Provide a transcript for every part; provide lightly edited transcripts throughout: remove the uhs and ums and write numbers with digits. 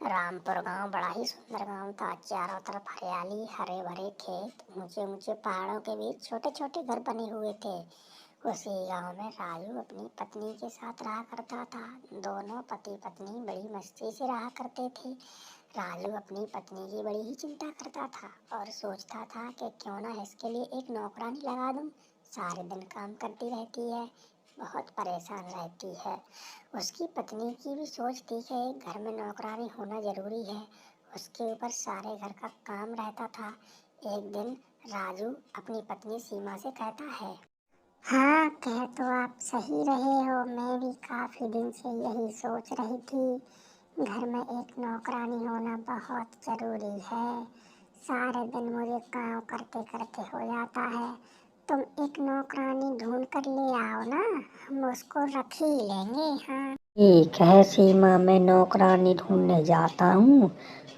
रामपुर गांव बड़ा ही सुंदर गांव था। चारों तरफ हरियाली, हरे भरे खेत, ऊंचे ऊंचे पहाड़ों के बीच छोटे छोटे घर बने हुए थे। उसी गांव में राजू अपनी पत्नी के साथ रहा करता था। दोनों पति पत्नी बड़ी मस्ती से रहा करते थे। राजू अपनी पत्नी की बड़ी ही चिंता करता था और सोचता था कि क्यों ना इसके लिए एक नौकरानी लगा दूं। सारे दिन काम करती रहती है, बहुत परेशान रहती है। उसकी पत्नी की भी सोच थी कि एक घर में नौकरानी होना जरूरी है। उसके ऊपर सारे घर का काम रहता था। एक दिन राजू अपनी पत्नी सीमा से कहता है, हाँ, कह तो आप सही रहे हो। मैं भी काफी दिन से यही सोच रही थी। घर में एक नौकरानी होना बहुत जरूरी है। सारे दिन मुझे काम करते करते हो जाता है। तुम एक नौकरानी ढूंढ कर ले आओ ना, हम उसको रख ही लेंगे। हाँ, ठीक है सीमा, मैं नौकरानी ढूंढने जाता हूँ।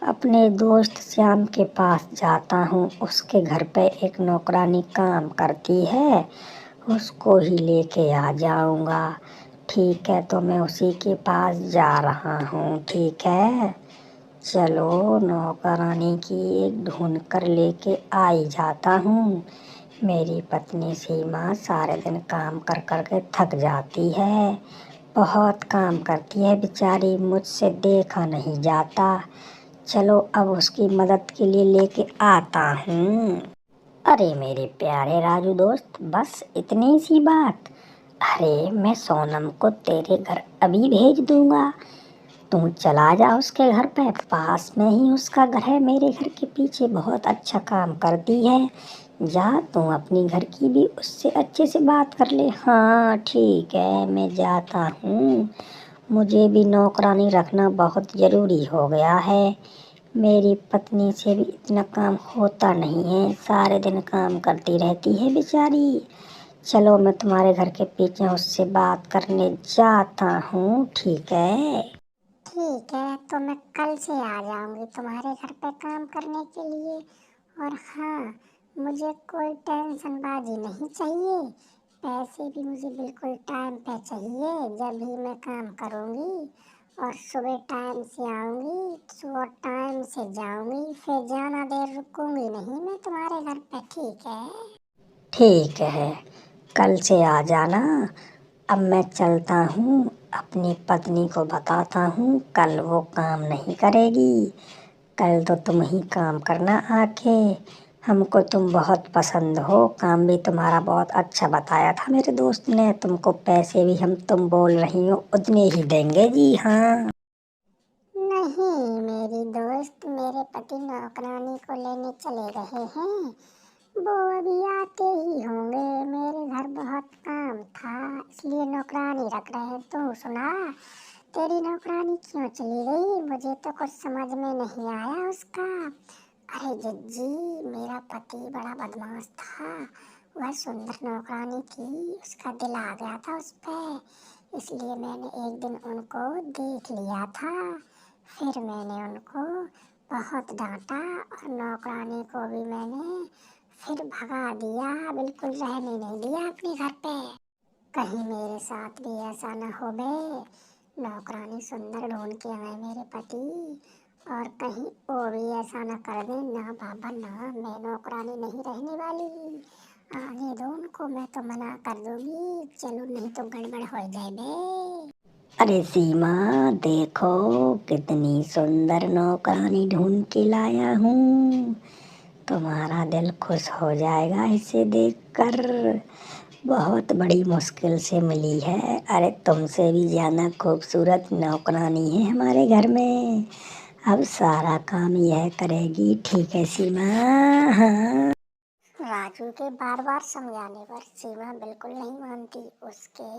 अपने दोस्त श्याम के पास जाता हूँ। उसके घर पे एक नौकरानी काम करती है, उसको ही लेके आ जाऊंगा। ठीक है, तो मैं उसी के पास जा रहा हूँ। ठीक है, चलो नौकरानी की एक ढूंढ कर लेके आ ही जाता हूँ। मेरी पत्नी सीमा सारे दिन काम कर कर के थक जाती है, बहुत काम करती है बेचारी, मुझसे देखा नहीं जाता। चलो अब उसकी मदद के लिए लेके आता हूँ। अरे मेरे प्यारे राजू दोस्त, बस इतनी सी बात। अरे मैं सोनम को तेरे घर अभी भेज दूंगा। तू चला जा उसके घर पे, पास में ही उसका घर है, मेरे घर के पीछे। बहुत अच्छा काम करती है। जा तू अपनी घर की भी उससे अच्छे से बात कर ले। हाँ ठीक है, मैं जाता हूँ। मुझे भी नौकरानी रखना बहुत ज़रूरी हो गया है। मेरी पत्नी से भी इतना काम होता नहीं है, सारे दिन काम करती रहती है बेचारी। चलो मैं तुम्हारे घर के पीछे उससे बात करने जाता हूँ। ठीक है। ठीक है, तो मैं कल से आ जाऊंगी तुम्हारे घर पे काम करने के लिए। और हाँ, मुझे कोई टेंशनबाजी नहीं चाहिए। पैसे भी मुझे बिल्कुल टाइम पे चाहिए, जब भी मैं काम करूंगी। और सुबह टाइम से आऊंगी, सुबह टाइम से जाऊंगी, फिर ज्यादा देर रुकूंगी नहीं मैं तुम्हारे घर पे। ठीक है। ठीक है, कल से आ जाना। अब मैं चलता हूँ, अपनी पत्नी को बताता हूँ, कल वो काम नहीं करेगी। कल तो तुम ही काम करना आके। हमको तुम बहुत पसंद हो, काम भी तुम्हारा बहुत अच्छा बताया था मेरे दोस्त ने। तुमको पैसे भी हम तुम बोल रही हो उतने ही देंगे। जी हाँ। नहीं मेरी दोस्त, मेरे पति नौकरानी को लेने चले रहे हैं। वो अभी आते ही होंगे। मेरे घर बहुत काम था, इसलिए नौकरानी रख रहे हैं। तू सुना, तेरी नौकरानी क्यों चली गई? मुझे तो कुछ समझ में नहीं आया उसका। अरे जज्जी, मेरा पति बड़ा बदमाश था। वह सुंदर नौकरानी थी, उसका दिल आ गया था उस पे। इसलिए मैंने एक दिन उनको देख लिया था। फिर मैंने उनको बहुत डांटा और नौकरानी को भी मैंने फिर भगा दिया, बिल्कुल रहने नहीं दिया अपने घर पे। कहीं मेरे साथ भी ऐसा न हो बे। नौकरानी सुंदर ढूंढ के आए मेरे पति, और कहीं वो भी ऐसा न कर दे। ना बाबा ना, मैं नौकरानी नहीं रहने वाली। आने दो उनको, मैं तो मना कर दूंगी। चलो नहीं तो गड़बड़ हो जाए बे। अरे सीमा, देखो कितनी सुंदर नौकरानी ढूंढ के लाया हूँ। तुम्हारा दिल खुश हो जाएगा इसे देखकर। बहुत बड़ी मुश्किल से मिली है। अरे तुमसे भी ज्यादा खूबसूरत नौकरानी है हमारे घर में। अब सारा काम यह करेगी। ठीक है सीमा। हाँ। राजू के बार बार समझाने पर सीमा बिल्कुल नहीं मानती। उसके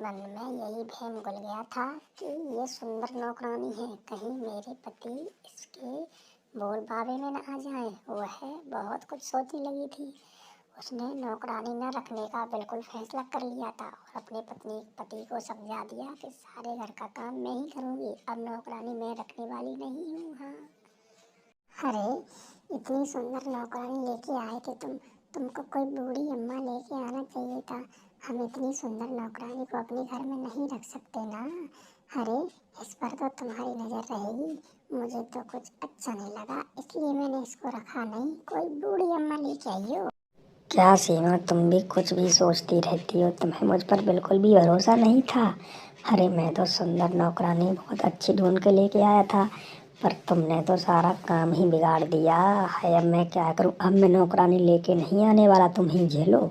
मन में यही भ्रम घुल गया था कि ये सुंदर नौकरानी है, कहीं मेरे पति इसके बोल बाबे में न आ जाए। वह बहुत कुछ सोचने लगी थी। उसने नौकरानी न रखने का बिल्कुल फैसला कर लिया था और अपने पति को समझा दिया कि सारे घर का काम मैं ही करूँगी, अब नौकरानी मैं रखने वाली नहीं हूँ। हाँ, अरे इतनी सुंदर नौकरानी लेके आए थे तुमको कोई बूढ़ी अम्मा लेके आना चाहिए था। हम इतनी सुंदर नौकरानी को अपने घर में नहीं रख सकते ना। अरे इस पर तो तुम्हारी नजर रहेगी, मुझे तो कुछ अच्छा नहीं लगा इसलिए मैंने इसको रखा नहीं, कोई बूढ़ी अम्मा लेके आई हो। क्या सीमा, तुम भी कुछ भी सोचती रहती हो, तुम्हें मुझ पर बिल्कुल भी भरोसा नहीं था। अरे मैं तो सुंदर नौकरानी बहुत अच्छी ढूंढ के लेके आया था, पर तुमने तो सारा काम ही बिगाड़ दिया है। अब मैं क्या करूं, अब मैं नौकरानी लेके नहीं आने वाला, तुम ही झेलो।